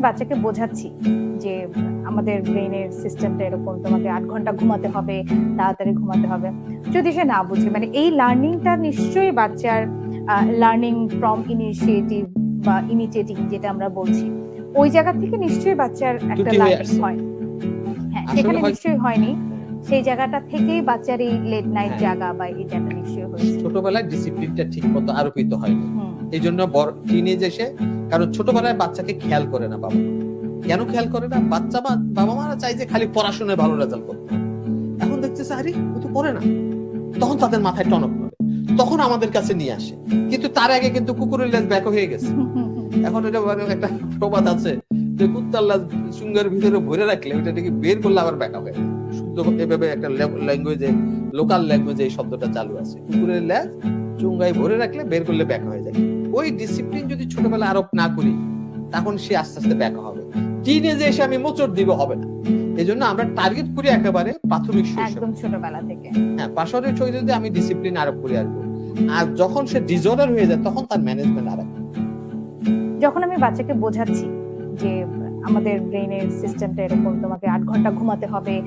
বাচ্চাকে বোঝাচ্ছি যে আমাদের ব্রেইনের সিস্টেমটা এরকম, তোমাকে 8 ঘন্টা ঘুমাতে হবে, তাড়াতাড়ি ঘুমাতে হবে, যদি সে না বুঝে, মানে এই লার্নিংটা নিশ্চয়ই বাচ্চার লার্নিং ফ্রম ইনিশিয়েটিভ বা ইমিটেটিং যেটা আমরা বলছি, ওই জায়গা থেকে নিশ্চয়ই বাচ্চার একটা লার্নিং হয়। হ্যাঁ, সেখানে নিশ্চয়ই হয়নি, সেই জায়গাটা থেকেই বাচ্চার এই লেট নাইট জাগা বা এই জায়গাটা নিশ্চয়ই হয়েছে। ছোটবেলায় ডিসিপ্লিনটা ঠিকমতো আরোপিত হয়নি, এই জন্য টিনেজ এসে, কারণ ছোটবেলায় বাচ্চাকে খেয়াল করে না বাবা। কেন খেয়াল করে না? বাবা মারা চাই যে খালি পড়াশোনায় ভালো রেজাল্ট করতে। এখন দেখতেছে আরে ও তো পড়ে না, তখন তাদের মাথায় টনক নড়ে, তখন আমাদের কাছে নিয়ে আসে। কিন্তু তার আগে কিন্তু কুকুরের লেজ ব্যাক হয়ে গেছে। এখন এটা একটা প্রবাদ আছে যে কুত্তার লেজ সুঙ্গের ভিতরে ভরে রাখলে ওটা থেকে বের করলে আবার ব্যাক হবে। শুদ্ধ এভাবে একটা ল্যাঙ্গুয়েজে, লোকাল ল্যাঙ্গুয়েজে এই শব্দটা চালু আছে। কুকুরের লেজ চুঙ্গায় ভরে রাখলে বের করলে ব্যাক হয়ে যায়। ওই ডিসিপ্লিন যদি ছোটবেলা আরোপ না করি, তখন সে আস্তে আস্তে ব্যাক হবে। টিনেজে এসে আমি মোচড় দিব হবে না। এই জন্য আমরা টার্গেট করি একেবারে প্রাথমিক শৈশব, একদম ছোটবেলা থেকে। হ্যাঁ, প্রাথমিক শৈশবে আমি ডিসিপ্লিন আরোপ করি আসবো। আর যখন সে ডিসঅর্ডার হয়ে যায় তখন তার ম্যানেজমেন্ট আরোপ। যখন আমি বাচ্চাকে বোঝাচ্ছি যে আমাদের ব্রেইনের সিস্টেমটা এরকম, তোমাকে 8 ঘন্টা ঘুমাতে হবে,